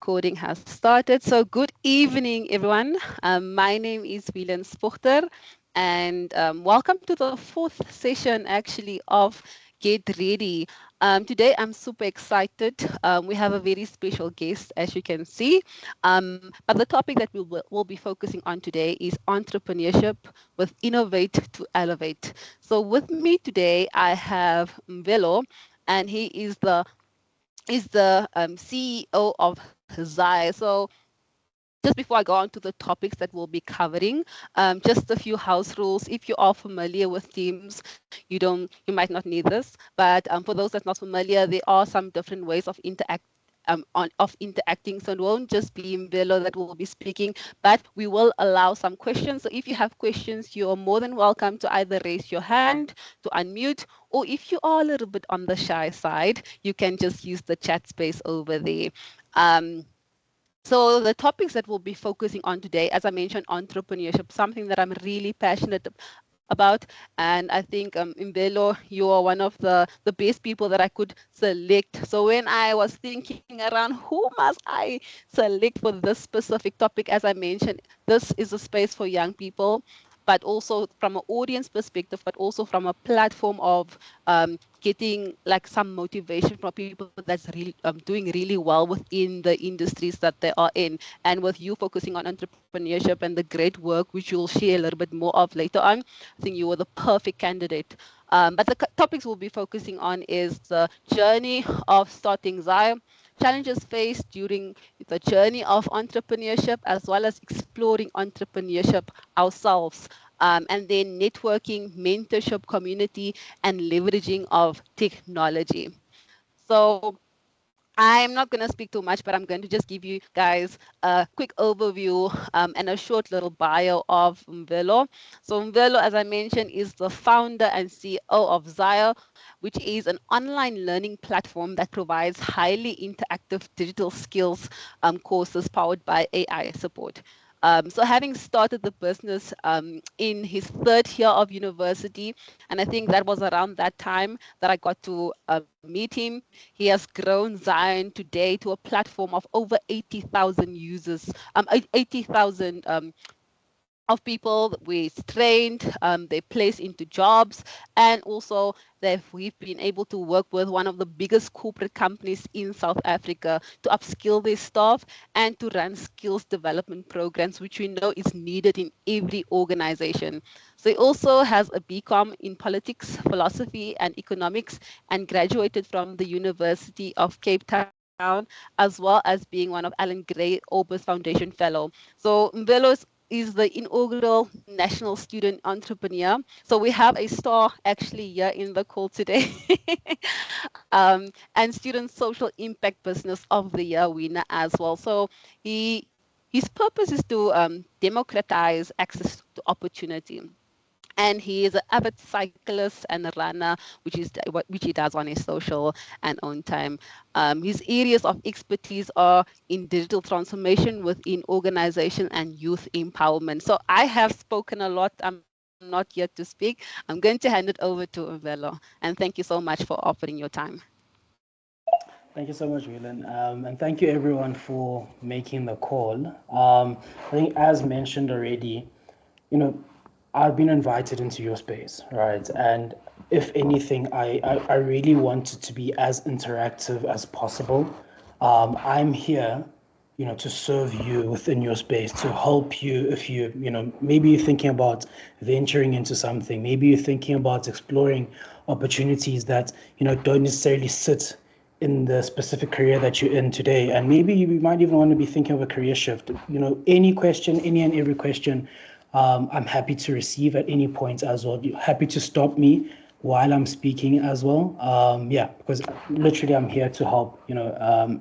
Recording has started. So good evening, everyone. My name is Wielen Spochter, and welcome to the fourth session, actually, of Get Ready. Today, I'm super excited. We have a very special guest, as you can see. But the topic that we'll be focusing on today is entrepreneurship with Innovate to Elevate. So with me today, I have Mvelo, and he is the CEO of Zai. So just before I go on to the topics that we'll be covering, just a few house rules. If you are familiar with Teams, you might not need this, but for those that's not familiar, there are some different ways of interacting. So it won't just be Mbelo that will be speaking, but we will allow some questions. So if you have questions, you are more than welcome to either raise your hand, to unmute, or if you are a little bit on the shy side, you can just use the chat space over there. So the topics that we'll be focusing on today, as I mentioned, entrepreneurship, something that I'm really passionate about. And I think Imbelo, you are one of the best people that I could select. So when I was thinking around who must I select for this specific topic, as I mentioned, this is a space for young people, but also from an audience perspective, but also from a platform of getting like some motivation from people that's really doing really well within the industries that they are in. And with you focusing on entrepreneurship and the great work, which you'll share a little bit more of later on, I think you are the perfect candidate. But the topics we'll be focusing on is the journey of starting Zai, challenges faced during the journey of entrepreneurship, as well as exploring entrepreneurship ourselves. And then networking, mentorship, community, and leveraging of technology. So I'm not going to speak too much, but I'm going to just give you guys a quick overview and a short little bio of Mvelo. So Mvelo, as I mentioned, is the founder and CEO of Zaya, which is an online learning platform that provides highly interactive digital skills courses powered by AI support. So having started the business in his third year of university, and I think that was around that time that I got to meet him, he has grown Zion today to a platform of over 80,000 users, 80,000 of people we trained, they placed into jobs, and also that we've been able to work with one of the biggest corporate companies in South Africa to upskill their staff and to run skills development programs, which we know is needed in every organization. So he also has a BCom in politics, philosophy, and economics, and graduated from the University of Cape Town, as well as being one of Alan Gray Orbis Foundation Fellow. So Mbelo is the inaugural National Student Entrepreneur. So we have a star actually here in the call today. And Student Social Impact Business of the Year winner as well. So his purpose is to democratize access to opportunity. And he is an avid cyclist and a runner, which he does on his social and own time. His areas of expertise are in digital transformation within organization and youth empowerment. So I have spoken a lot. I'm not yet to speak. I'm going to hand it over to Uvelo. And thank you so much for offering your time. Thank you so much, Whelan. And thank you everyone for making the call. I think as mentioned already, you know, I've been invited into your space, right? And if anything, I really want it to be as interactive as possible. I'm here, to serve you within your space, to help you if maybe you're thinking about venturing into something, maybe you're thinking about exploring opportunities that, don't necessarily sit in the specific career that you're in today. And maybe you might even want to be thinking of a career shift. Any question, any and every question, I'm happy to receive at any point as well. You're happy to stop me while I'm speaking as well. Because literally I'm here to help,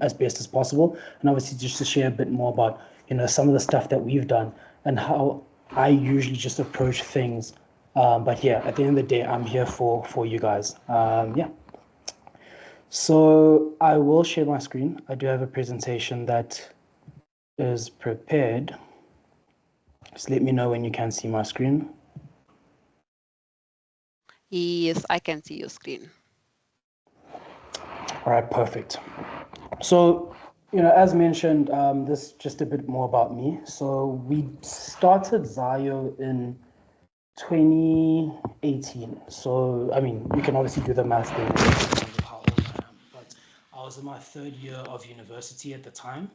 as best as possible. And obviously just to share a bit more about, some of the stuff that we've done and how I usually just approach things. But yeah, at the end of the day, I'm here for you guys. So I will share my screen. I do have a presentation that is prepared. Just let me know when you can see my screen. Yes, I can see your screen. All right, perfect. So, As mentioned, this just a bit more about me. So we started Zayo in 2018. So, I mean, you can obviously do the math there in terms of how old I am. But I was in my third year of university at the time.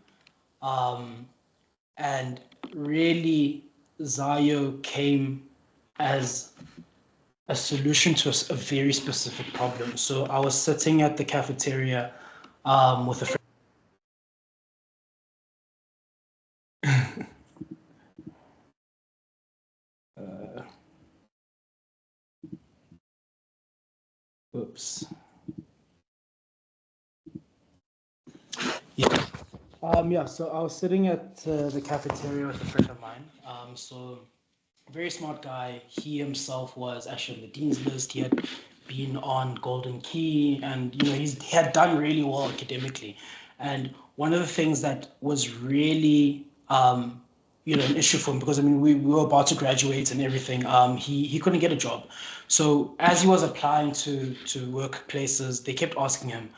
And really, Zayo came as a solution to a very specific problem. So I was sitting at the cafeteria with a friend. Uh, oops. Yeah. So I was sitting at the cafeteria with a friend of mine. So very smart guy. He himself was actually on the dean's list. He had been on Golden Key, and he had done really well academically. And one of the things that was really an issue for him, because I mean we were about to graduate and everything. He couldn't get a job, so as he was applying to workplaces, they kept asking him,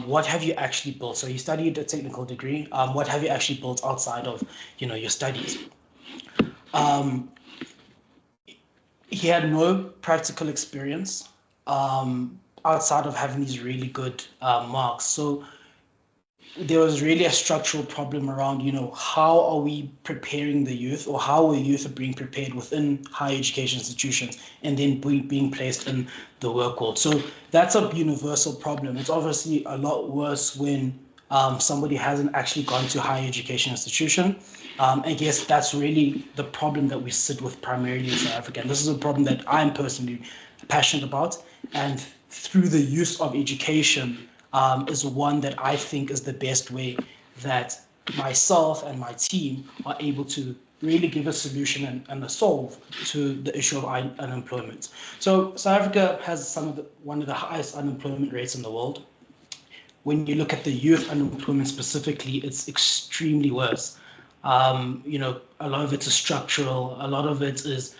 what have you actually built? So he studied a technical degree. What have you actually built outside of your studies? Um, he had no practical experience outside of having these really good marks. So there was really a structural problem around, how are we preparing the youth, or how are youth being prepared within higher education institutions and then being placed in the work world. So that's a universal problem. It's obviously a lot worse when somebody hasn't actually gone to higher education institution. I guess that's really the problem that we sit with primarily in South Africa. And this is a problem that I'm personally passionate about. And through the use of education, is one that I think is the best way that myself and my team are able to really give a solution and a solve to the issue of unemployment. So South Africa has one of the highest unemployment rates in the world. When you look at the youth unemployment specifically, it's extremely worse. A lot of it is structural. A lot of it is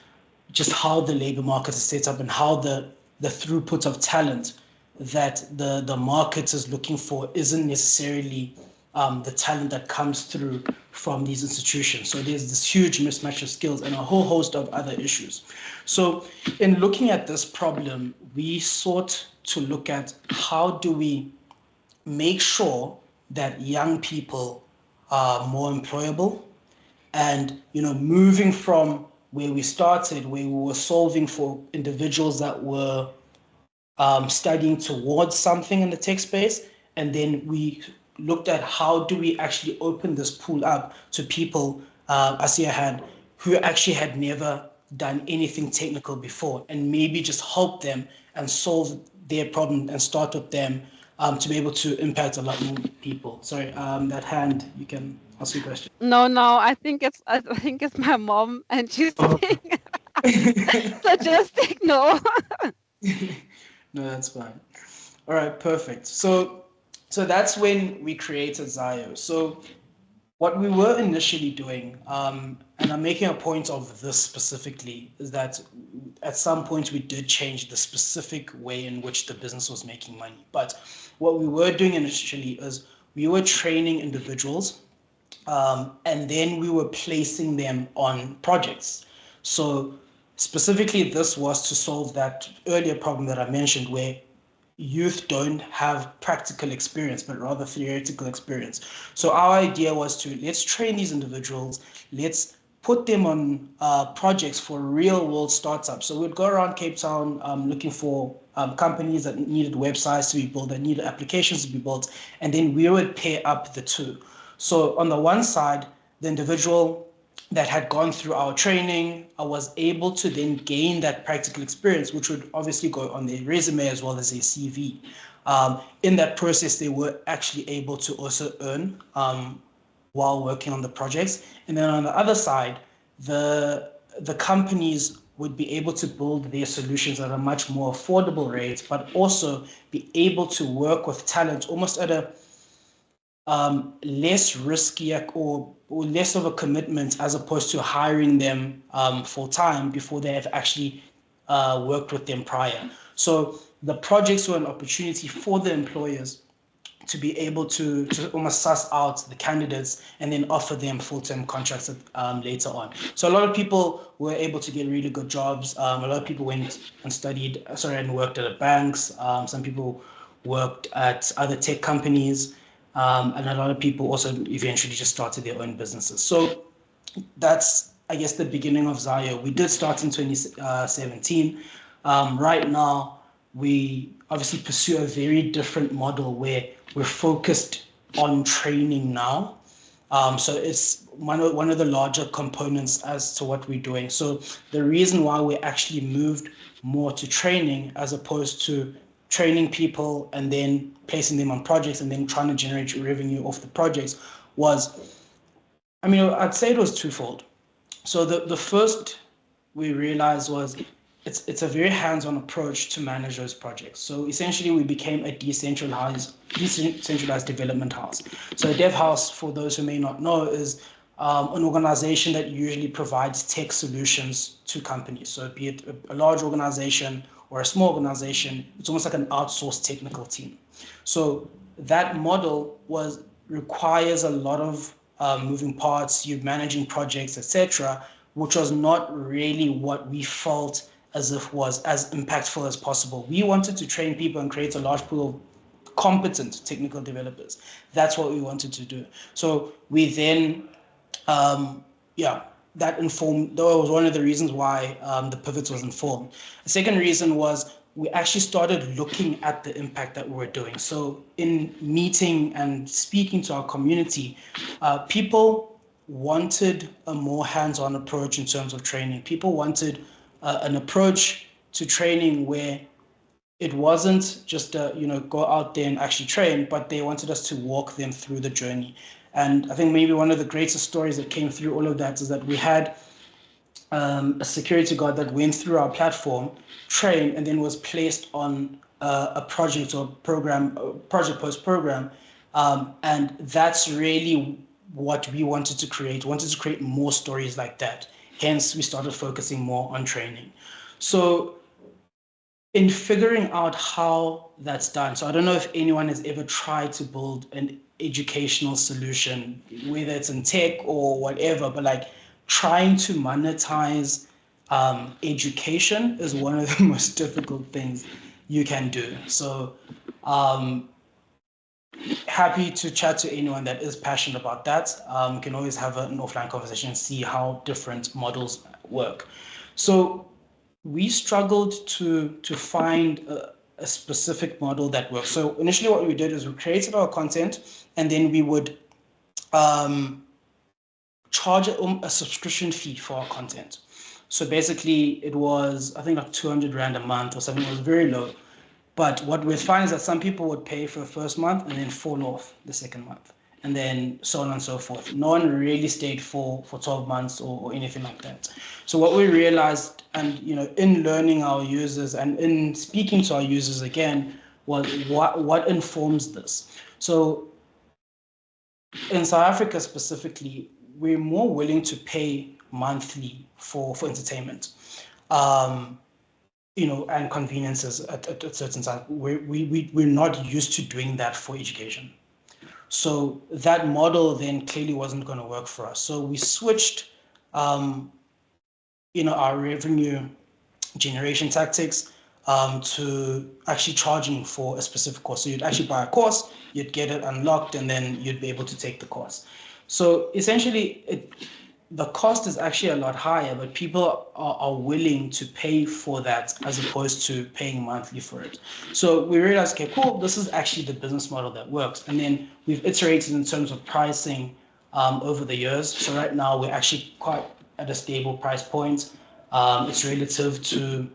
just how the labor market is set up and how the throughput of talent that the market is looking for isn't necessarily the talent that comes through from these institutions. So there's this huge mismatch of skills and a whole host of other issues. So in looking at this problem, we sought to look at how do we make sure that young people are more employable, and moving from where we started, where we were solving for individuals that were studying towards something in the tech space, and then we looked at how do we actually open this pool up to people, I see a hand, who actually had never done anything technical before, and maybe just help them and solve their problem and start with them, to be able to impact a lot more people. Sorry, that hand, you can ask your question. No, I think it's my mom, and she's Oh. saying suggesting no. No, that's fine. All right, perfect. So that's when we created Zayo. So what we were initially doing, and I'm making a point of this specifically, is that at some point we did change the specific way in which the business was making money. But what we were doing initially is we were training individuals, and then we were placing them on projects. So specifically, this was to solve that earlier problem that I mentioned, where youth don't have practical experience, but rather theoretical experience. So our idea was to let's train these individuals, let's put them on projects for real world startups. So we'd go around Cape Town looking for companies that needed websites to be built, that needed applications to be built, and then we would pair up the two. So on the one side, the individual that had gone through our training was able to then gain that practical experience, which would obviously go on their resume as well as their CV. In that process, they were actually able to also earn while working on the projects. And then on the other side, the companies would be able to build their solutions at a much more affordable rate, but also be able to work with talent almost at a less risky, or less of a commitment, as opposed to hiring them full time before they have actually worked with them prior. So the projects were an opportunity for the employers to be able to almost suss out the candidates and then offer them full-term contracts later on. So a lot of people were able to get really good jobs. A lot of people went and and worked at banks. Some people worked at other tech companies. And a lot of people also eventually just started their own businesses. So that's, I guess, the beginning of Zayo. We did start in 2017. Right now, we obviously pursue a very different model where we're focused on training now. So it's one of the larger components as to what we're doing. So the reason why we actually moved more to training as opposed to training people and then placing them on projects and then trying to generate revenue off the projects was, I mean, I'd say it was twofold. So the first we realized was it's a very hands-on approach to manage those projects. So essentially we became a decentralized development house. So a dev house, for those who may not know, is an organization that usually provides tech solutions to companies. So be it a large organization or a small organization, it's almost like an outsourced technical team. So that model requires a lot of moving parts, you managing projects, etc., which was not really what we felt as if was as impactful as possible. We wanted to train people and create a large pool of competent technical developers. That's what we wanted to do. So we then, that informed, though it was one of the reasons why the pivot was informed. The second reason was we actually started looking at the impact that we were doing. So in meeting and speaking to our community, people wanted a more hands-on approach in terms of training. People wanted an approach to training where it wasn't just go out there and actually train, but they wanted us to walk them through the journey. And I think maybe one of the greatest stories that came through all of that is that we had a security guard that went through our platform, trained, and then was placed on a project or program, project post program. And that's really what we wanted to create. We wanted to create more stories like that. Hence, we started focusing more on training. So in figuring out how that's done, so I don't know if anyone has ever tried to build an educational solution, whether it's in tech or whatever, but like trying to monetize education is one of the most difficult things you can do. So happy to chat to anyone that is passionate about that. We can always have an offline conversation and see how different models work. So we struggled to find a specific model that works. So initially what we did is we created our content and then we would charge a subscription fee for our content. So basically it was, I think, like 200 Rand a month or something. It was very low. But what we find is that some people would pay for the first month and then fall off the second month, and then so on and so forth. No one really stayed for 12 months or anything like that. So what we realized, and in learning our users and in speaking to our users again, was what informs this. So in South Africa specifically, we're more willing to pay monthly for entertainment. And conveniences at certain times. We're not used to doing that for education. So that model then clearly wasn't going to work for us. So we switched, our revenue generation tactics to actually charging for a specific course. So you'd actually buy a course, you'd get it unlocked, and then you'd be able to take the course. So essentially, the cost is actually a lot higher, but people are willing to pay for that as opposed to paying monthly for it. So we realized, okay, cool, this is actually the business model that works. And then we've iterated in terms of pricing over the years. So right now we're actually quite at a stable price point. It's relative to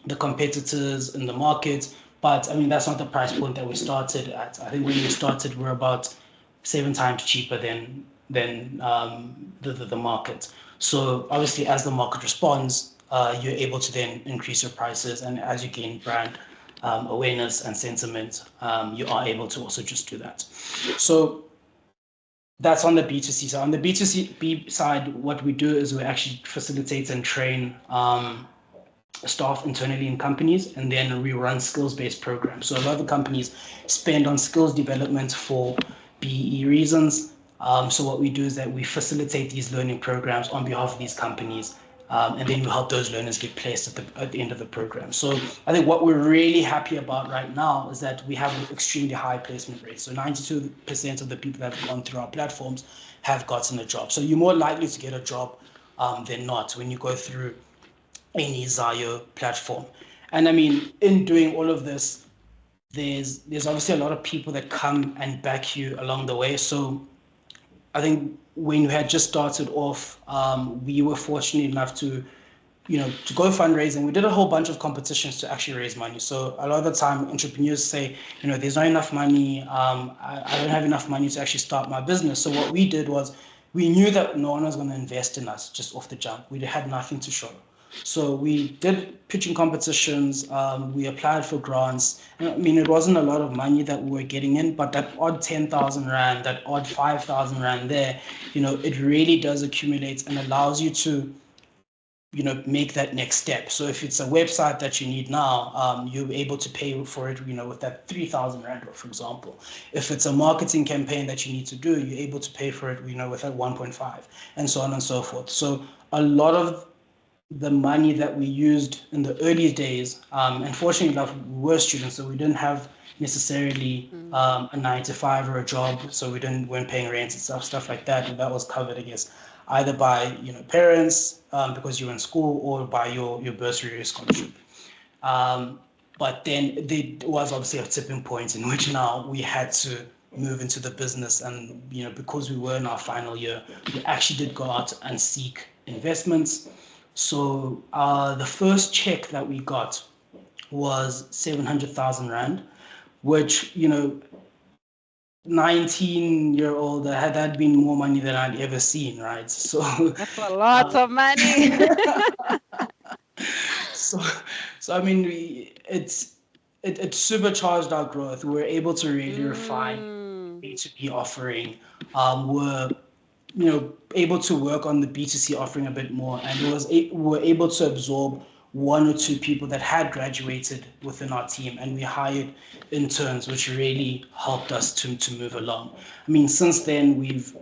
the competitors in the market, but I mean, that's not the price point that we started at. I think when we started, we're about 7 times cheaper than the market. So obviously, as the market responds, you're able to then increase your prices, and as you gain brand awareness and sentiment, you are able to also just do that. So that's on the B2C side. On the B2C side, what we do is we actually facilitate and train staff internally in companies, and then we run skills-based programs. So a lot of the companies spend on skills development for BE reasons. So what we do is that we facilitate these learning programs on behalf of these companies, and then we help those learners get placed at the end of the program. So I think what we're really happy about right now is that we have an extremely high placement rate. So 92% of the people that have gone through our platforms have gotten a job. So you're more likely to get a job than not when you go through any Zayo platform. And I mean, in doing all of this, there's obviously a lot of people that come and back you along the way. So I think when we had just started off, we were fortunate enough to, to go fundraising. We did a whole bunch of competitions to actually raise money. So a lot of the time, entrepreneurs say, there's not enough money. I don't have enough money to actually start my business. So what we did was we knew that no one was going to invest in us just off the jump. We had nothing to show. So we did pitching competitions. We applied for grants. I mean, it wasn't a lot of money that we were getting in, but that odd 10,000 Rand, that odd 5,000 Rand there, it really does accumulate and allows you to, make that next step. So if it's a website that you need now, you're able to pay for it, with that 3,000 Rand, for example. If it's a marketing campaign that you need to do, you're able to pay for it, with that 1.5, and so on and so forth. So a lot of the money that we used in the early days, unfortunately enough, we were students, so we didn't have necessarily a 9 to 5 or a job, so weren't paying rent and stuff like that, and that was covered, I guess, either by parents because you were in school, or by your bursary or scholarship. But then there was obviously a tipping point in which now we had to move into the business, and because we were in our final year, we actually did go out and seek investments. So the first check that we got was 700,000 Rand, which, 19-year-old, that had been more money than I'd ever seen, right? So that's a lot of money. so I mean, it supercharged our growth. We were able to really refine B2B offering. We're able to work on the B2C offering a bit more, and we were able to absorb 1 or 2 people that had graduated within our team, and we hired interns, which really helped us to move along. I mean, since then we've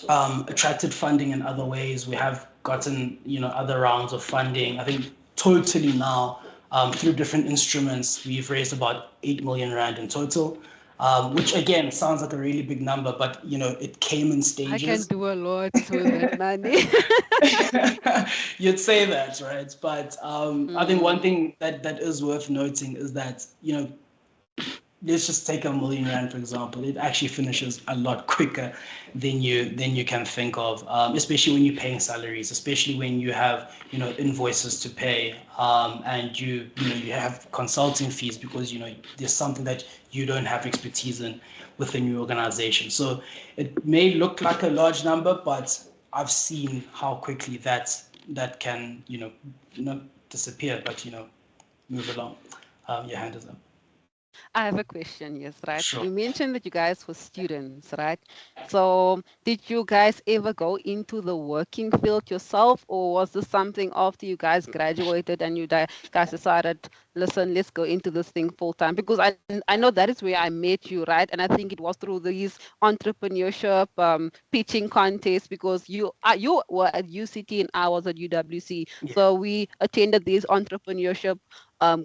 attracted funding in other ways. We have gotten other rounds of funding. I think totally now, through different instruments, we've raised about 8 million Rand in total. Which again sounds like a really big number, but it came in stages. I can do a lot with that money. You'd say that, right? But I think one thing that is worth noting is that let's just take 1 million Rand, for example. It actually finishes a lot quicker than you can think of, especially when you're paying salaries, especially when you have invoices to pay, and you have consulting fees because there's something that you don't have expertise in within your organization. So it may look like a large number, but I've seen how quickly that can not disappear, but move along. Your hand is up. I have a question, yes, right? Sure. You mentioned that you guys were students, right? So did you guys ever go into the working field yourself, or was this something after you guys graduated and you guys decided, listen, let's go into this thing full time? Because I know that is where I met you, right? And I think it was through these entrepreneurship pitching contests, because you were at UCT and I was at UWC. Yeah. So we attended these entrepreneurship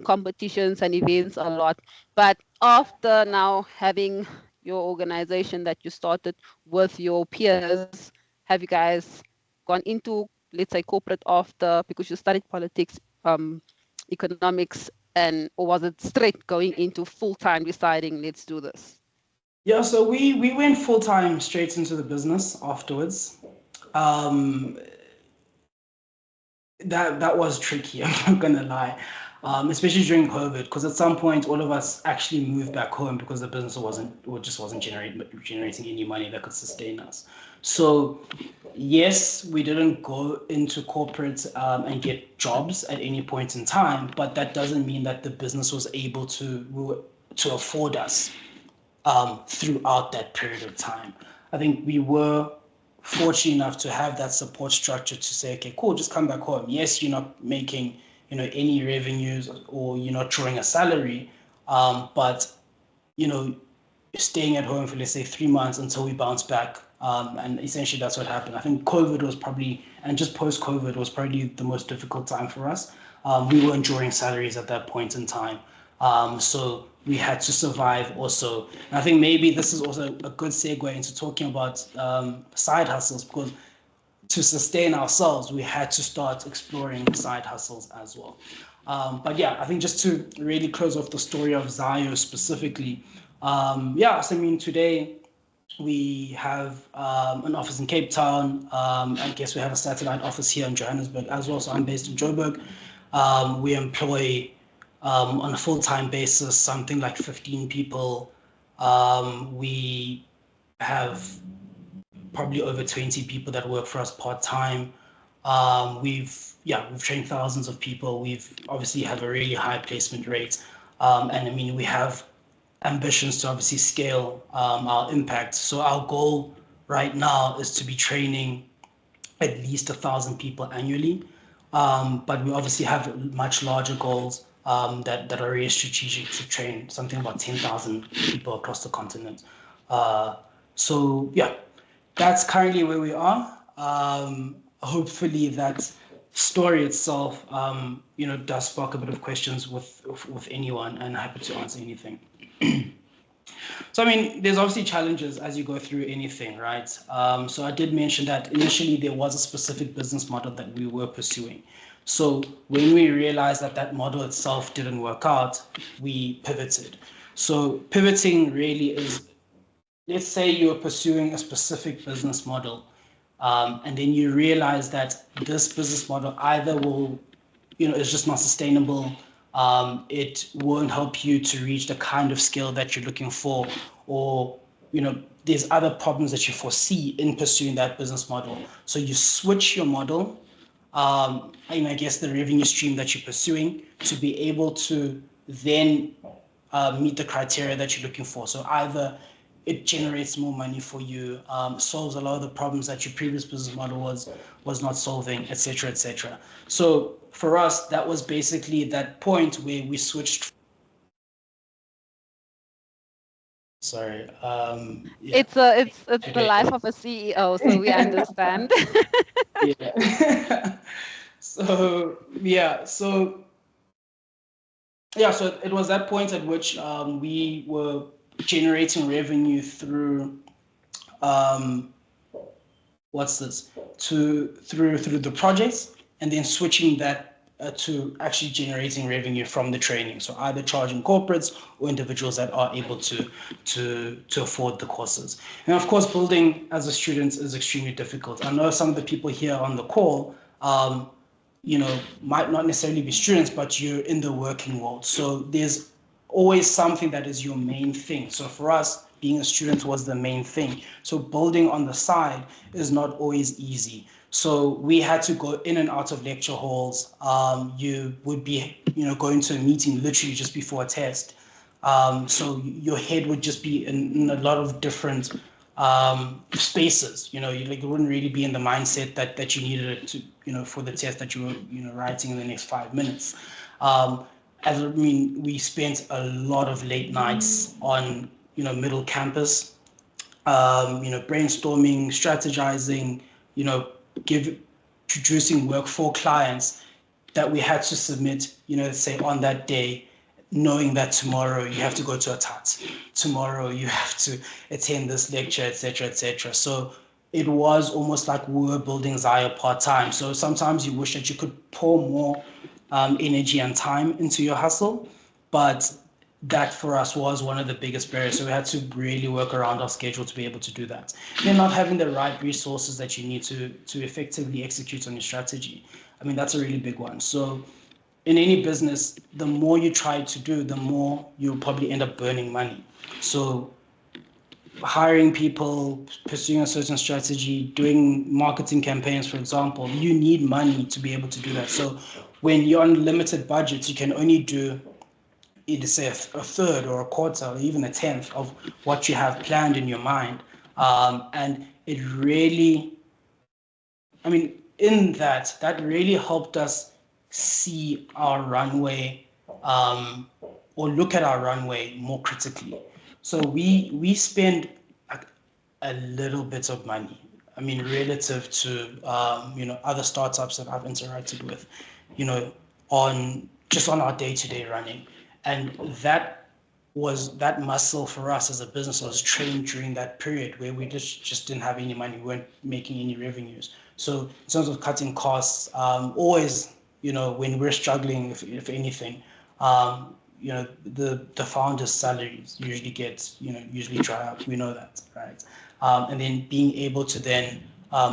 competitions and events a lot. But after now having your organization that you started with your peers, have you guys gone into, let's say, corporate after, because you studied politics, economics, and or was it straight going into full-time deciding, let's do this? Yeah, so we went full time straight into the business afterwards. That was tricky, I'm not gonna lie, especially during COVID, because at some point all of us actually moved back home because the business just wasn't generating any money that could sustain us. So yes, we didn't go into corporate and get jobs at any point in time, but that doesn't mean that the business was able to afford us throughout that period of time. I think we were fortunate enough to have that support structure to say, okay, cool, just come back home. Yes, you're not making any revenues, or you're not drawing a salary, but staying at home for, let's say, 3 months until we bounce back. And essentially that's what happened. I think COVID was probably, and just post-COVID was probably the most difficult time for us. We weren't drawing salaries at that point in time. So we had to survive also. And I think maybe this is also a good segue into talking about side hustles, because to sustain ourselves, we had to start exploring side hustles as well. But yeah, I think just to really close off the story of Zayo specifically, so I mean, today we have an office in Cape Town. I guess we have a satellite office here in Johannesburg as well. So I'm based in Joburg. We employ on a full-time basis something like 15 people. We have probably over 20 people that work for us part-time. We've trained thousands of people. We've obviously have a really high placement rate. And I mean, we have ambitions to obviously scale our impact. So our goal right now is to be training at least 1,000 people annually. But we obviously have much larger goals that are very strategic to train something about 10,000 people across the continent. So yeah, that's currently where we are. Hopefully that story itself, does spark a bit of questions with anyone, and happy to answer anything. So, I mean, there's obviously challenges as you go through anything, right? So I did mention that initially there was a specific business model that we were pursuing. So when we realized that that model itself didn't work out, we pivoted. So pivoting really is, let's say you're pursuing a specific business model, and then you realize that this business model either will, it's just not sustainable. It won't help you to reach the kind of scale that you're looking for, or, there's other problems that you foresee in pursuing that business model. So you switch your model, and I guess the revenue stream that you're pursuing, to be able to then meet the criteria that you're looking for. So either it generates more money for you, solves a lot of the problems that your previous business model was not solving, etc., etc. So for us, that was basically that point where we switched. Sorry. Yeah. It's the life of a CEO, so we understand. Yeah. So it was that point at which we were generating revenue through through the projects, and then switching that to actually generating revenue from the training. So either charging corporates or individuals that are able to afford the courses. And of course, building as a student is extremely difficult. I know some of the people here on the call, might not necessarily be students, but you're in the working world. So there's always something that is your main thing. So for us, being a student was the main thing. So building on the side is not always easy. So we had to go in and out of lecture halls. You would be, going to a meeting literally just before a test. So your head would just be in a lot of different spaces. You wouldn't really be in the mindset that you needed it to, for the test that you were, writing in the next 5 minutes. We spent a lot of late nights on, middle campus, brainstorming, strategizing, producing work for clients that we had to submit, say on that day, knowing that tomorrow you have to go to a TAT, tomorrow you have to attend this lecture, etc., etc. So it was almost like we were building Zaya part-time. So sometimes you wish that you could pour more energy and time into your hustle, but that for us was one of the biggest barriers. So we had to really work around our schedule to be able to do that. And not having the right resources that you need to effectively execute on your strategy. I mean, that's a really big one. So in any business, the more you try to do, the more you'll probably end up burning money. So hiring people, pursuing a certain strategy, doing marketing campaigns, for example, you need money to be able to do that. So when you're on limited budgets, you can only do either say a third or a quarter or even a tenth of what you have planned in your mind. And it really, in that really helped us see our runway, or look at our runway more critically. So we spend a little bit of money. I mean, relative to other startups that I've interacted with, on our day-to-day running, and that muscle for us as a business was trained during that period where we just didn't have any money, we weren't making any revenues. So in terms of cutting costs, always, when we're struggling, if anything, the founder's salaries usually dry up. We know that, right? And then being able to then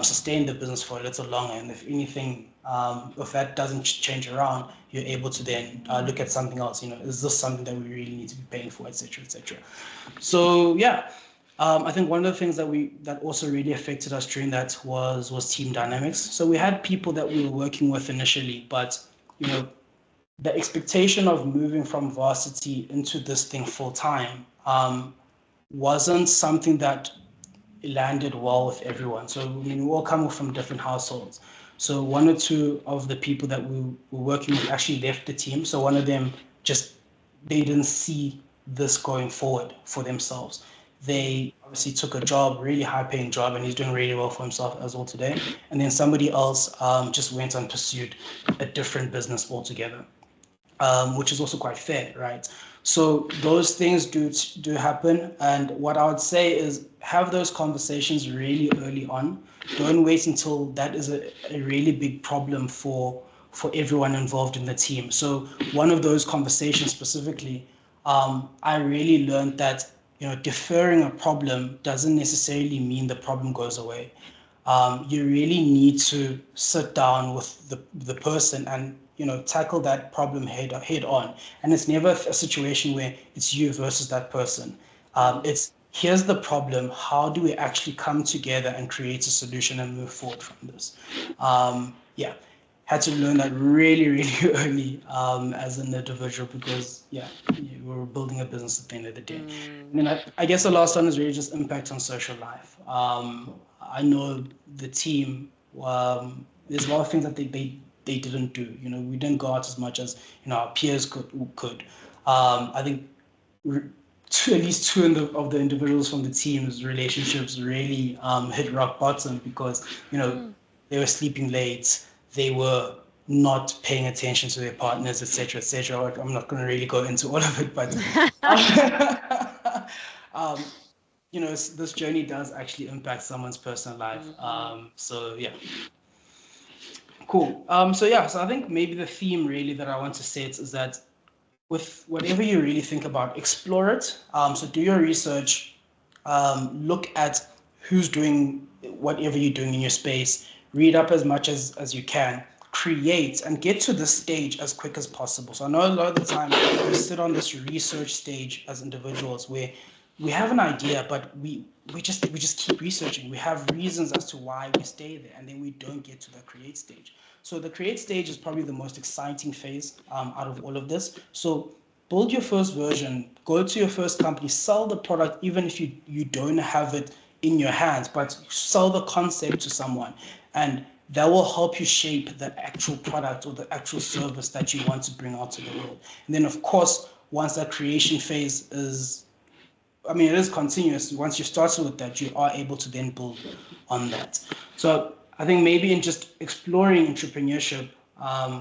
sustain the business for a little longer. And if anything, if that doesn't change around, you're able to then look at something else. Is this something that we really need to be paying for, etc., etc. So yeah, I think one of the things that also really affected us during that was team dynamics. So we had people that we were working with initially, but the expectation of moving from varsity into this thing full time wasn't something that landed well with everyone. So, I mean, we all come from different households. So one or two of the people that we were working with actually left the team. So one of them they didn't see this going forward for themselves. They obviously took a job, really high paying job, and he's doing really well for himself as well today. And then somebody else just went and pursued a different business altogether, which is also quite fair, right? So those things do happen, and what I would say is have those conversations really early on. Don't wait until that is a really big problem for everyone involved in the team. So one of those conversations specifically, I really learned that deferring a problem doesn't necessarily mean the problem goes away. You really need to sit down with the person and tackle that problem head on. And it's never a situation where it's you versus that person. It's here's the problem. How do we actually come together and create a solution and move forward from this? Yeah, had to learn that really, really early as an individual because we were building a business at the end of the day. And then I guess the last one is really just impact on social life. I know the team. There's a lot of things that they didn't do. We didn't go out as much as our peers could. I think at least two of the individuals from the team's relationships really hit rock bottom because they were sleeping late, they were not paying attention to their partners, etc., etc. I'm not going to really go into all of it, but this journey does actually impact someone's personal life. So yeah. Cool. So I think maybe the theme really that I want to set is that with whatever you really think about, explore it. So do your research, look at who's doing whatever you're doing in your space, read up as much as you can, create and get to this stage as quick as possible. So I know a lot of the time we sit on this research stage as individuals where we have an idea, but we just keep researching. We have reasons as to why we stay there, and then we don't get to the create stage. So the create stage is probably the most exciting phase out of all of this. So build your first version, go to your first company, sell the product, even if you don't have it in your hands, but sell the concept to someone, and that will help you shape the actual product or the actual service that you want to bring out to the world. And then, of course, once that creation phase it is continuous. Once you started with that, you are able to then build on that. So I think maybe in just exploring entrepreneurship,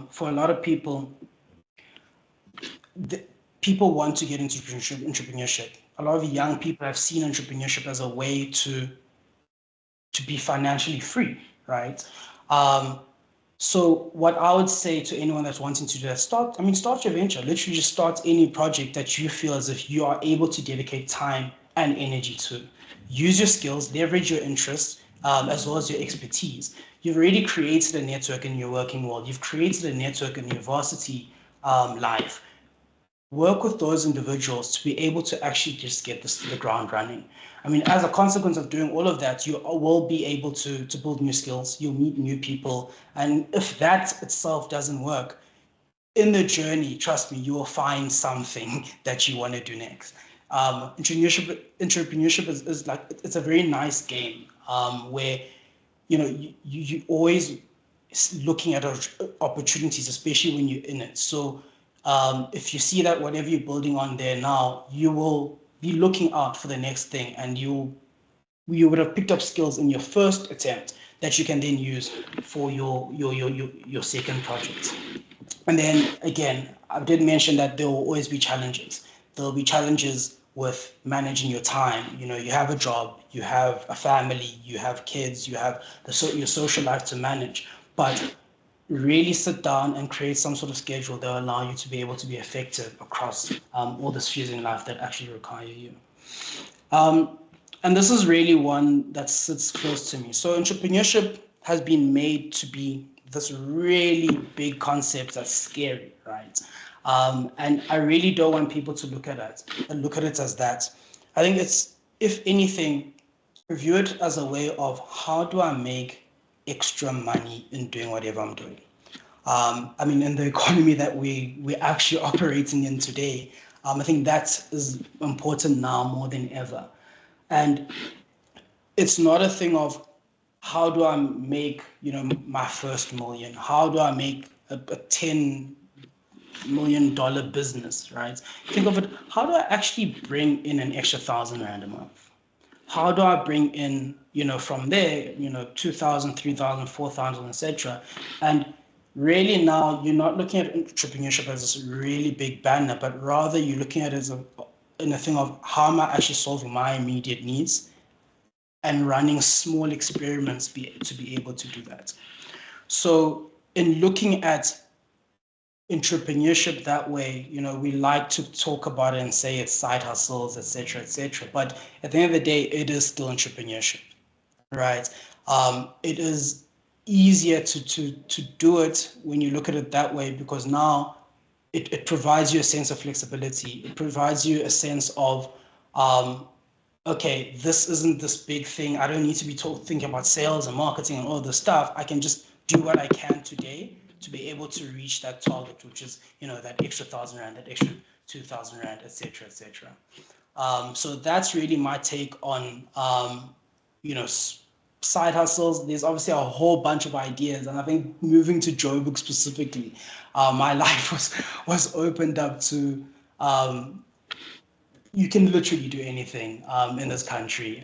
for a lot of people, people want to get into entrepreneurship. A lot of young people have seen entrepreneurship as a way to be financially free, right? So what I would say to anyone that's wanting to do that, start your venture. Literally just start any project that you feel as if you are able to dedicate time and energy to. Use your skills, leverage your interests, as well as your expertise. You've already created a network in your working world. You've created a network in your varsity life. Work with those individuals to be able to actually just get this to the ground running. I mean, as a consequence of doing all of that, you will be able to build new skills, you'll meet new people. And if that itself doesn't work, in the journey, trust me, you will find something that you want to do next. Entrepreneurship is like, it's a very nice game where, you always looking at opportunities, especially when you're in it. So if you see that whatever you're building on there now, you will be looking out for the next thing, and you would have picked up skills in your first attempt that you can then use for your second project. And then again, I did mention that there will always be challenges. There will be challenges with managing your time. You have a job, you have a family, you have kids, you have your social life to manage. But really sit down and create some sort of schedule that will allow you to be able to be effective across all the spheres in life that actually require you. And this is really one that sits close to me. So entrepreneurship has been made to be this really big concept that's scary, right? And I really don't want people to look at it as that. I think it's, if anything, view it as a way of, how do I make extra money in doing whatever I'm doing? I mean, in the economy that we're actually operating in today, I think that is important now more than ever. And it's not a thing of, how do I make, my first million? How do I make a $10 million business, right? Think of it, how do I actually bring in an extra 1,000 Rand a month? How do I bring in, from there, 2,000, 3,000, 4,000, etc. And really now you're not looking at entrepreneurship as this really big banner, but rather you're looking at it as in a thing of, how am I actually solving my immediate needs, and running small experiments to be able to do that. So in looking at entrepreneurship that way, we like to talk about it and say it's side hustles, etc., etc. But at the end of the day, it is still entrepreneurship, right? It is easier to do it when you look at it that way, because now it provides you a sense of flexibility. It provides you a sense of, okay, this isn't this big thing. I don't need to be thinking about sales and marketing and all this stuff. I can just do what I can today to be able to reach that target, which is, that extra 1,000 Rand, that extra 2,000 Rand, etc., etc. So that's really my take on, side hustles. There's obviously a whole bunch of ideas, and I think moving to Joburg specifically, my life was opened up to, you can literally do anything in this country.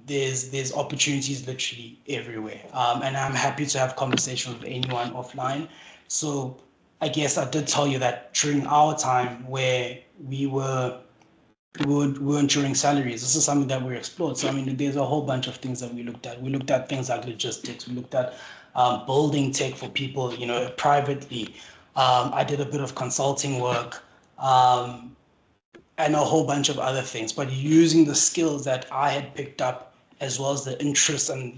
There's opportunities literally everywhere, and I'm happy to have conversations with anyone offline. So I guess I did tell you that during our time where we weren't during salaries, this is something that we explored. So I mean, there's a whole bunch of things that we looked at. We looked at things like logistics. We looked at building tech for people, privately. I did a bit of consulting work. And a whole bunch of other things, but using the skills that I had picked up, as well as the interest and,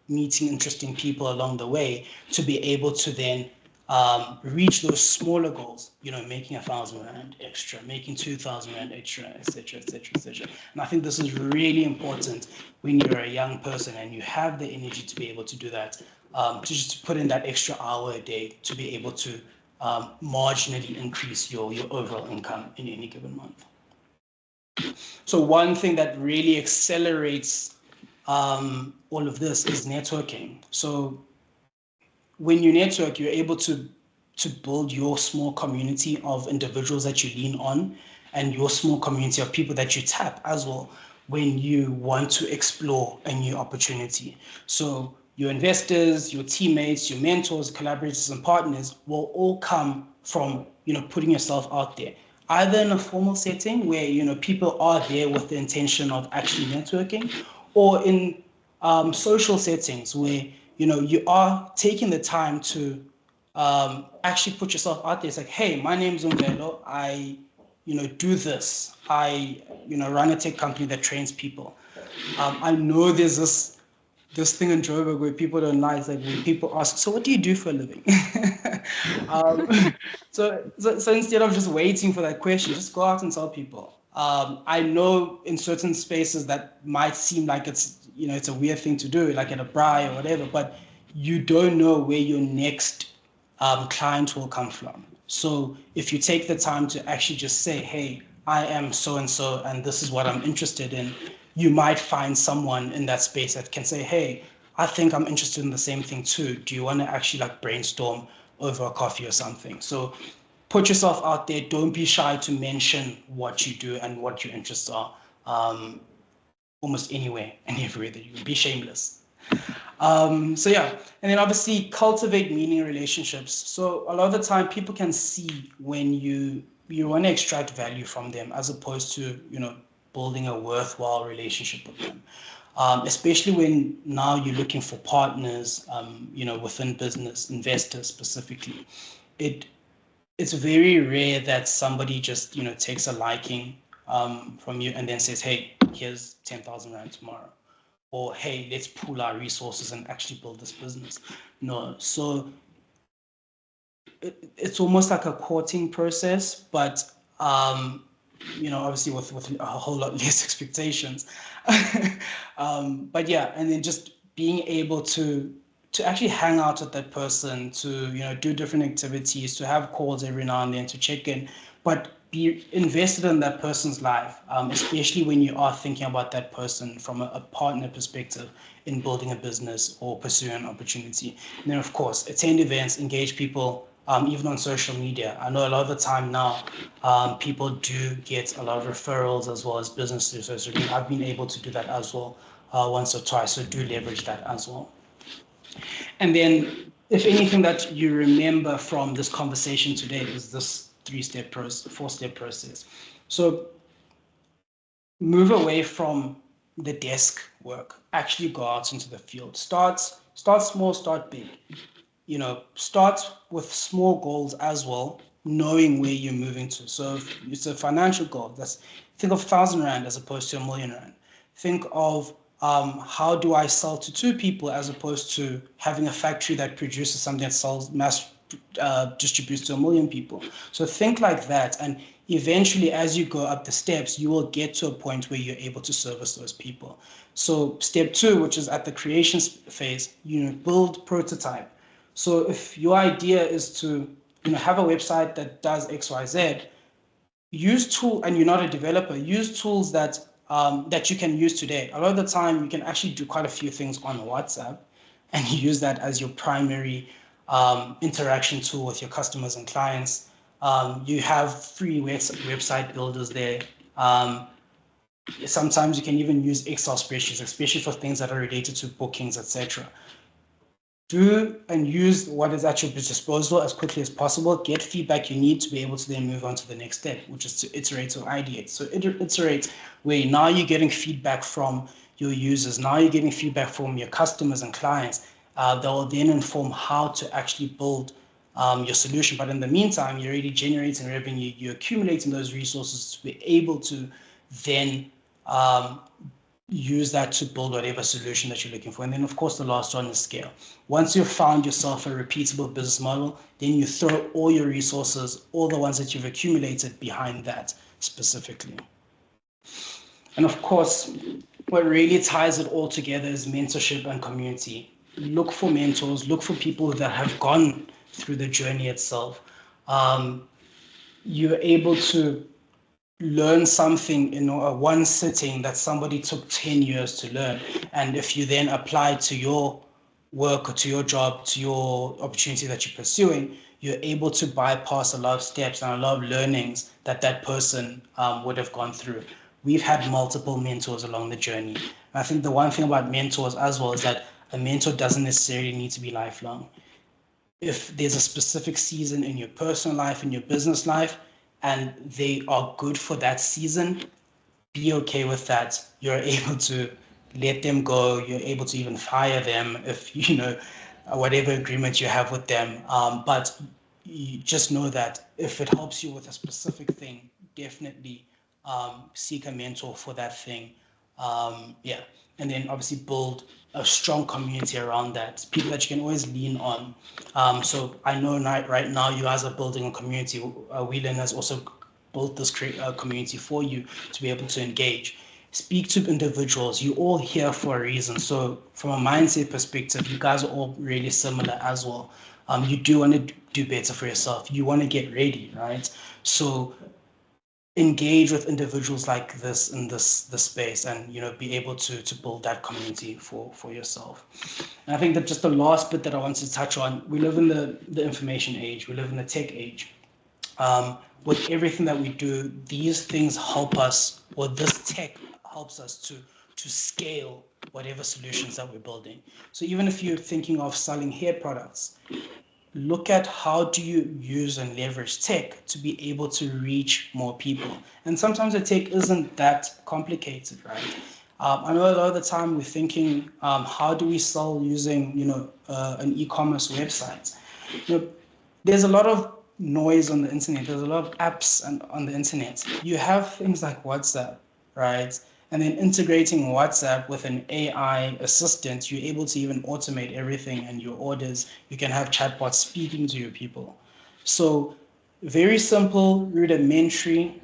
meeting interesting people along the way, to be able to then reach those smaller goals, making 1,000 Rand extra, making 2,000 Rand extra, etc., etc., etc. And I think this is really important when you're a young person and you have the energy to be able to do that, to just put in that extra hour a day to be able to marginally increase your overall income in any given month. So one thing that really accelerates all of this is networking. So when you network, you're able to build your small community of individuals that you lean on, and your small community of people that you tap as well when you want to explore a new opportunity. So your investors, your teammates, your mentors, collaborators, and partners will all come from, putting yourself out there, either in a formal setting where, people are there with the intention of actually networking, or in social settings where, you are taking the time to actually put yourself out there. It's like, hey, my name is Umvelo. I, do this. I, run a tech company that trains people. I know there's this thing in Joburg where people don't like, like when people ask, so what do you do for a living? um, so instead of just waiting for that question, just go out and tell people. I know in certain spaces that might seem like it's a weird thing to do, like at a braai or whatever, but you don't know where your next client will come from. So if you take the time to actually just say, hey, I am so and so, and this is what I'm interested in, you might find someone in that space that can say, hey, I think I'm interested in the same thing too. Do you want to actually like brainstorm over a coffee or something? So put yourself out there. Don't be shy to mention what you do and what your interests are. Almost anywhere and everywhere that you can. Be shameless. So yeah, and then obviously cultivate meaning relationships. So a lot of the time people can see when you want to extract value from them as opposed to, building a worthwhile relationship with them. Especially when now you're looking for partners, within business, investors specifically. It's very rare that somebody just, takes a liking from you and then says, hey, here's 10,000 Rand tomorrow. Or, hey, let's pool our resources and actually build this business. No. So it's almost like a courting process, but obviously with a whole lot less expectations. But yeah, and then just being able to actually hang out with that person, to do different activities, to have calls every now and then, to check in, but be invested in that person's life, especially when you are thinking about that person from a partner perspective in building a business or pursuing an opportunity. And then, of course, attend events, engage people, even on social media. I know a lot of the time now, people do get a lot of referrals as well as businesses. So I've been able to do that as well once or twice. So do leverage that as well. And then, if anything that you remember from this conversation today is this 4-step process. So move away from the desk work. Actually go out into the field. Start small, start big. Start with small goals as well, knowing where you're moving to. So if it's a financial goal, think of 1,000 Rand as opposed to 1,000,000 Rand. Think of how do I sell to 2 people as opposed to having a factory that produces something that sells mass distributes to 1,000,000 people. So think like that, and eventually as you go up the steps, you will get to a point where you're able to service those people. So step 2, which is at the creation phase, build prototype. So if your idea is to have a website that does XYZ, use tool, and you're not a developer, use tools that you can use today. A lot of the time, you can actually do quite a few things on WhatsApp, and you use that as your primary interaction tool with your customers and clients. You have free website builders there. Sometimes you can even use Excel spreadsheets, especially for things that are related to bookings, etc. Do and use what is at your disposal as quickly as possible. Get feedback you need to be able to then move on to the next step, which is to iterate or ideate. So iterate, where now you're getting feedback from your users. Now you're getting feedback from your customers and clients. That will then inform how to actually build your solution. But in the meantime, you're already generating revenue. You're accumulating those resources to be able to then use that to build whatever solution that you're looking for. And then, of course, the last one is scale. Once you've found yourself a repeatable business model, then you throw all your resources, all the ones that you've accumulated, behind that specifically. And of course, what really ties it all together is mentorship and community. Look for mentors, look for people that have gone through the journey itself. You're able to learn something in one sitting that somebody took 10 years to learn. And if you then apply to your work or to your job, to your opportunity that you're pursuing, you're able to bypass a lot of steps and a lot of learnings that person would have gone through. We've had multiple mentors along the journey. And I think the one thing about mentors as well is that a mentor doesn't necessarily need to be lifelong. If there's a specific season in your personal life, in your business life, and they are good for that season, be okay with that. You're able to let them go. You're able to even fire them if, whatever agreement you have with them. But you just know that if it helps you with a specific thing, definitely seek a mentor for that thing. Yeah. And then obviously build a strong community around that, people that you can always lean on. So I know right now you guys are building a community. Whelan has also built this community for you to be able to engage. Speak to individuals. You're all here for a reason. So from a mindset perspective, you guys are all really similar as well. You do want to do better for yourself. You want to get ready, right? So engage with individuals like this in this space, and be able to build that community for yourself. And I think that just the last bit that I want to touch on, we live in the information age, we live in the tech age. With everything that we do, these things help us, or this tech helps us to scale whatever solutions that we're building. So even if you're thinking of selling hair products, look at how do you use and leverage tech to be able to reach more people. And sometimes the tech isn't that complicated, right? I know a lot of the time we're thinking, how do we sell using, an e-commerce website? There's a lot of noise on the internet. There's a lot of apps on the internet. You have things like WhatsApp, right? And then integrating WhatsApp with an AI assistant, you're able to even automate everything and your orders. You can have chatbots speaking to your people. So very simple, rudimentary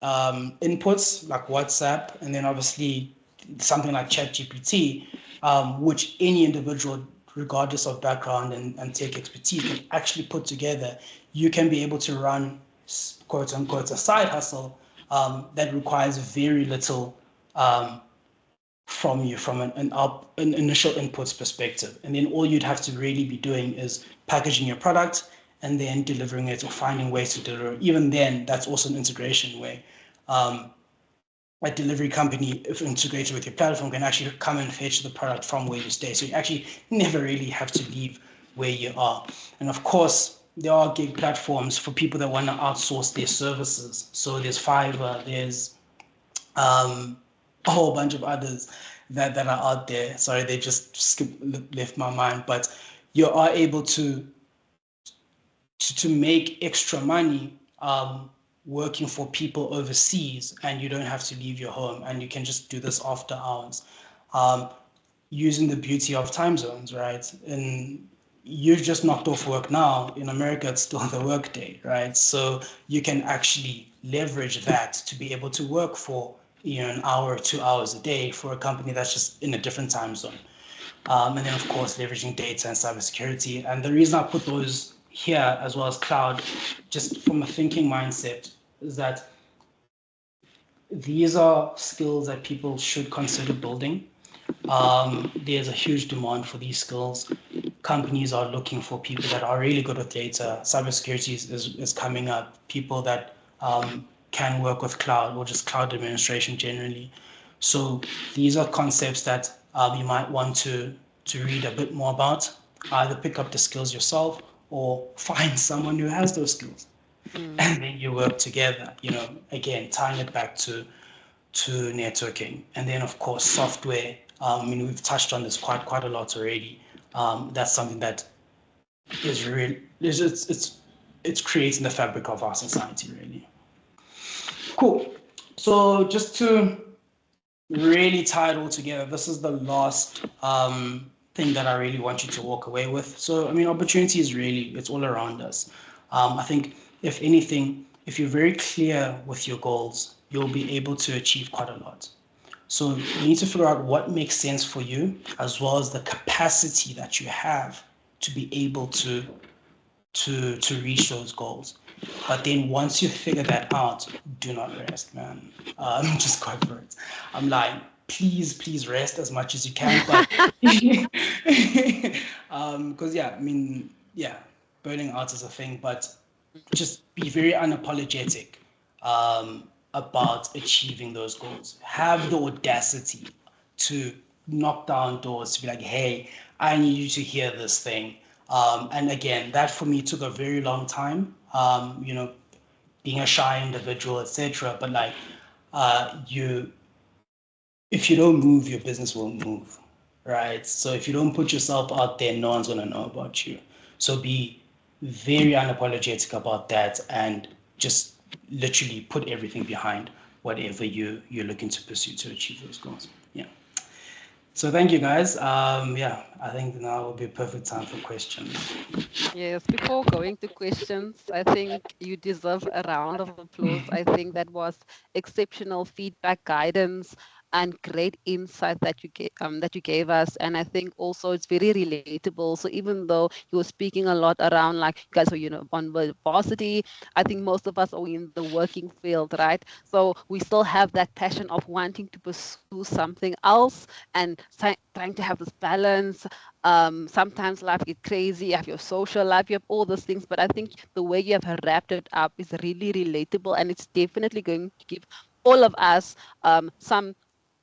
inputs like WhatsApp, and then obviously something like ChatGPT, which any individual, regardless of background and tech expertise, can actually put together. You can be able to run, quote unquote, a side hustle that requires very little from you from an initial inputs perspective. And then all you'd have to really be doing is packaging your product and then delivering it, or finding ways to deliver it. Even then, that's also an integration way. A delivery company, if integrated with your platform, can actually come and fetch the product from where you stay. So you actually never really have to leave where you are. And of course, there are gig platforms for people that want to outsource their services. So there's Fiverr, there's a whole bunch of others that are out there. Sorry, they just left my mind. But you are able to make extra money working for people overseas, and you don't have to leave your home, and you can just do this after hours, using the beauty of time zones, right? And you're just knocked off work now. In America, it's still the work day, right? So you can actually leverage that to be able to work for an hour or 2 hours a day for a company that's just in a different time zone. And then, of course, leveraging data and cybersecurity. And the reason I put those here as well as cloud, just from a thinking mindset, is that these are skills that people should consider building. There's a huge demand for these skills. Companies are looking for people that are really good with data. Cybersecurity is coming up. People that can work with cloud, or just cloud administration generally. So these are concepts that you might want to read a bit more about. Either pick up the skills yourself or find someone who has those skills, and then you work together. Again, tying it back to networking, and then of course software. I mean, we've touched on this quite a lot already. That's something that is real. It's creating the fabric of our society, really. Cool. So just to really tie it all together, this is the last thing that I really want you to walk away with. So, I mean, opportunity is really, it's all around us. I think, if anything, if you're very clear with your goals, you'll be able to achieve quite a lot. So you need to figure out what makes sense for you, as well as the capacity that you have to be able to reach those goals. But then once you figure that out, do not rest, man. Just go for it. I'm lying. Please rest as much as you can. But because yeah, I mean, yeah, burning out is a thing, but just be very unapologetic about achieving those goals. Have the audacity to knock down doors, to be like, hey, I need you to hear this thing. And again, that for me took a very long time, being a shy individual, etc. But like, you, if you don't move, your business won't move, right? So if you don't put yourself out there, no one's gonna know about you. So be very unapologetic about that, and just literally put everything behind whatever you're looking to pursue to achieve those goals. Yeah. So thank you guys. Yeah, I think now will be a perfect time for questions. Yes, before going to questions, I think you deserve a round of applause. I think that was exceptional feedback, guidance, and great insight that you gave us. And I think also it's very relatable. So even though you were speaking a lot around like you guys are on varsity, I think most of us are in the working field, right? So we still have that passion of wanting to pursue something else and trying to have this balance. Sometimes life gets crazy. You have your social life, you have all those things. But I think the way you have wrapped it up is really relatable, and it's definitely going to give all of us some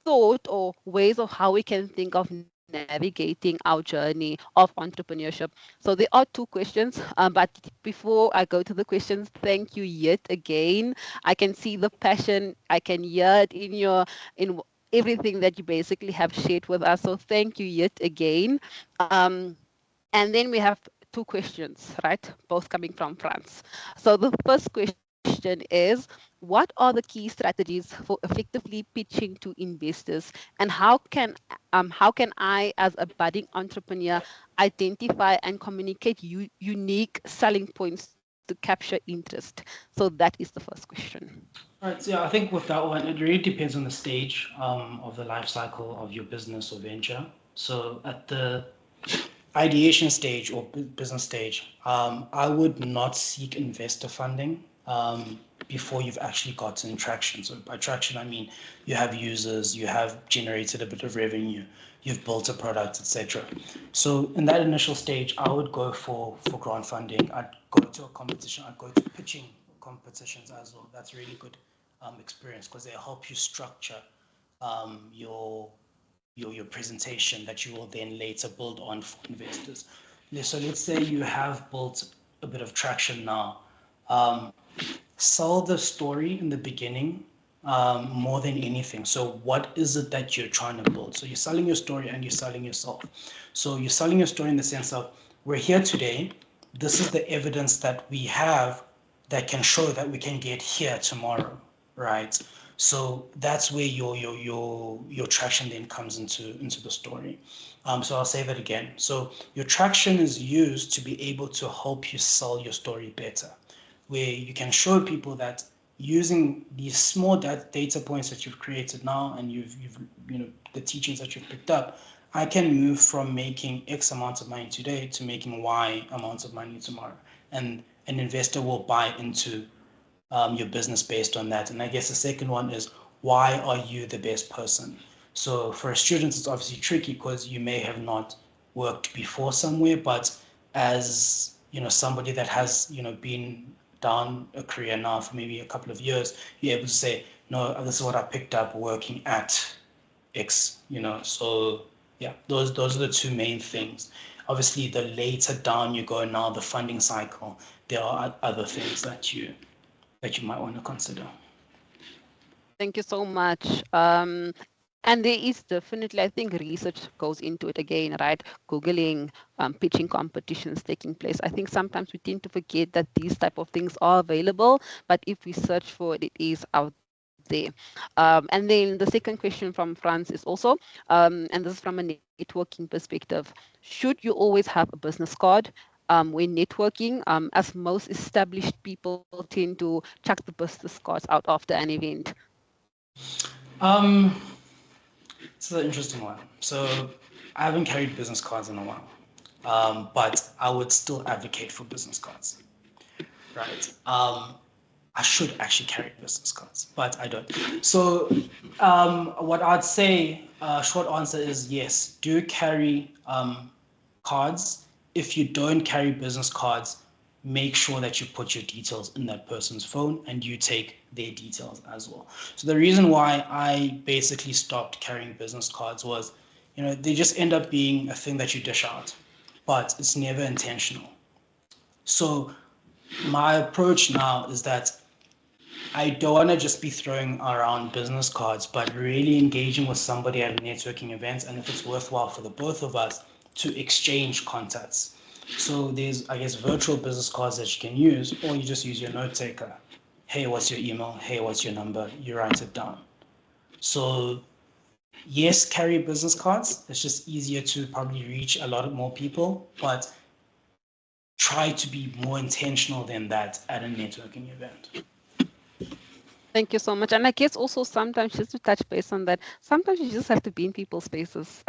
thought or ways of how we can think of navigating our journey of entrepreneurship. So there are two questions, but before I go to the questions, thank you yet again. I can see the passion. I can hear it in everything that you basically have shared with us. So thank you yet again. And then we have two questions, right? Both coming from France. So the first question is, what are the key strategies for effectively pitching to investors, and how can I, as a budding entrepreneur, identify and communicate unique selling points to capture interest? So that is the first question. Right. So yeah, I think with that one, it really depends on the stage of the life cycle of your business or venture. So at the ideation stage or business stage, I would not seek investor funding before you've actually gotten traction. So by traction, I mean you have users, you have generated a bit of revenue, you've built a product, etc. So in that initial stage, I would go for grant funding. I'd go to a competition. I'd go to pitching competitions as well. That's really good experience because they help you structure your your presentation that you will then later build on for investors. So let's say you have built a bit of traction now. Um, Sell the story in the beginning more than anything. So what is it that you're trying to build? So you're selling your story and you're selling yourself. So you're selling your story in the sense of we're here today. This is the evidence that we have that can show that we can get here tomorrow, right? So that's where your traction then comes into the story. So I'll say that again. So your traction is used to be able to help you sell your story better, where you can show people that using these small data points that you've created now and you've the teachings that you've picked up, I can move from making X amount of money today to making Y amount of money tomorrow, and an investor will buy into your business based on that. And I guess the second one is, why are you the best person? So for students, it's obviously tricky because you may have not worked before somewhere, but as somebody that has been down a career now for maybe a couple of years, you're able to say, no, this is what I picked up working at X. So yeah, those are the two main things. Obviously, the later down you go now, the funding cycle, there are other things that you might want to consider. Thank you so much. And there is definitely, I think research goes into it again, right? Googling pitching competitions taking place. I think sometimes we tend to forget that these type of things are available, but if we search for it, it is out there. And then the second question from France is also, and this is from a networking perspective, should you always have a business card when networking, as most established people tend to chuck the business cards out after an event? Um, this is an interesting one. So I haven't carried business cards in a while, but I would still advocate for business cards, right? I should actually carry business cards, but I don't. So what I'd say, short answer is yes, do carry cards. If you don't carry business cards, make sure that you put your details in that person's phone and you take their details as well. So the reason why I basically stopped carrying business cards was, they just end up being a thing that you dish out, but it's never intentional. So my approach now is that I don't want to just be throwing around business cards, but really engaging with somebody at a networking event, and if it's worthwhile for the both of us to exchange contacts. So there's, I guess, virtual business cards that you can use, or you just use your note taker. Hey, what's your email? Hey, what's your number? You write it down. So yes, carry business cards. It's just easier to probably reach a lot more people, but try to be more intentional than that at a networking event. Thank you so much. And I guess also sometimes just to touch base on that, sometimes you just have to be in people's spaces.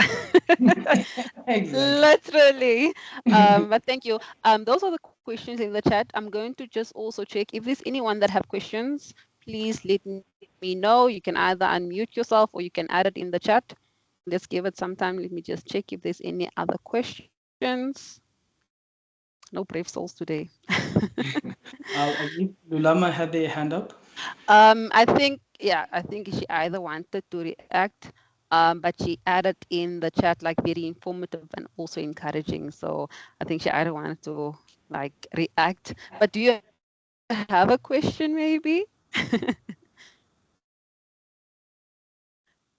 Exactly. Literally. But thank you. Those are the questions in the chat. I'm going to just also check if there's anyone that have questions, please let me know. You can either unmute yourself or you can add it in the chat. Let's give it some time. Let me just check if there's any other questions. No brave souls today. I believe Lulama had their hand up. I think, yeah, I think she either wanted to react, but she added in the chat like very informative and also encouraging. So I think she either wanted to like react. But do you have a question maybe?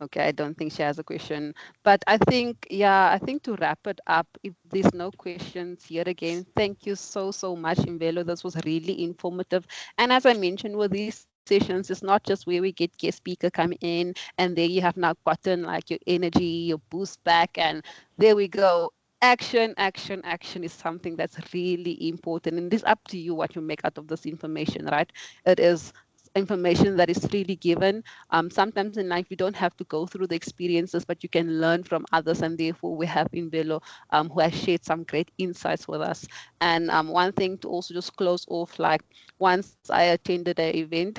Okay, I don't think she has a question. But I think, yeah, I think to wrap it up, if there's no questions yet again, thank you so, so much, Imvelo. This was really informative. And as I mentioned with these sessions, it's not just where we get guest speaker come in and there you have now gotten like your energy, your boost back, and there we go. Action, action, action is something that's really important. And it's up to you what you make out of this information, right? It is information that is freely given. Sometimes in life, you don't have to go through the experiences, but you can learn from others. And therefore, we have Invelo who has shared some great insights with us. And one thing to also just close off, like once I attended an event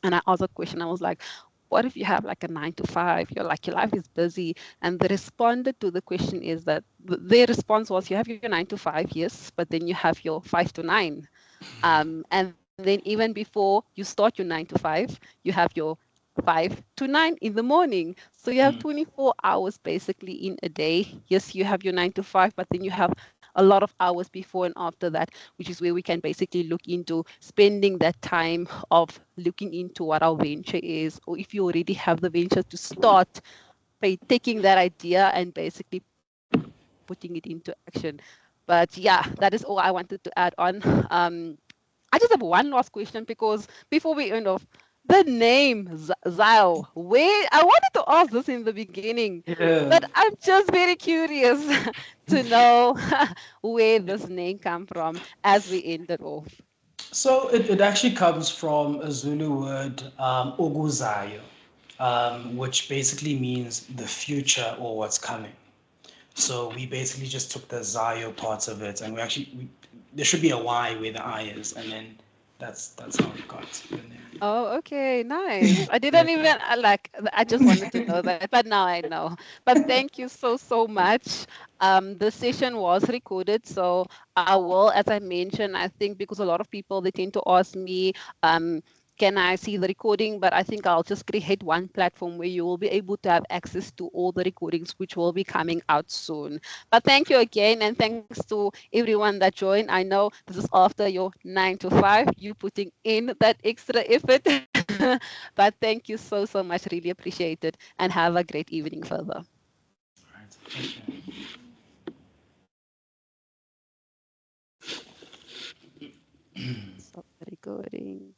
and I asked a question, I was like, what if you have like a 9 to 5? You're like, your life is busy. And the responded to the question is that their response was, you have your 9 to 5, yes, but then you have your 5 to 9. And then even before you start your 9 to 5, you have your 5 to 9 in the morning. So you have 24 hours basically in a day. Yes, you have your 9 to 5, but then you have a lot of hours before and after that, which is where we can basically look into spending that time of looking into what our venture is, or if you already have the venture, to start by taking that idea and basically putting it into action. But yeah, that is all I wanted to add on. I just have one last question because before we end off, the name Zao, where I wanted to ask this in the beginning, but Yeah. I'm just very curious to know where this name come from as we ended off. So it actually comes from a Zulu word, oguzayo, which basically means the future or what's coming. So we basically just took the Zayo parts of it, and there should be a Y where the I is, and then that's how we got the name. Oh, okay, nice. I Yeah. didn't even like. I just wanted to know that, but now I know. But thank you so so much. The session was recorded, so I will, as I mentioned, I think because a lot of people they tend to ask me, can I see the recording? But I think I'll just create one platform where you will be able to have access to all the recordings, which will be coming out soon. But thank you again, and thanks to everyone that joined. I know this is after your 9 to 5, you putting in that extra effort. But thank you so, so much. Really appreciate it. And have a great evening further. Right. Thank you. Stop the recording.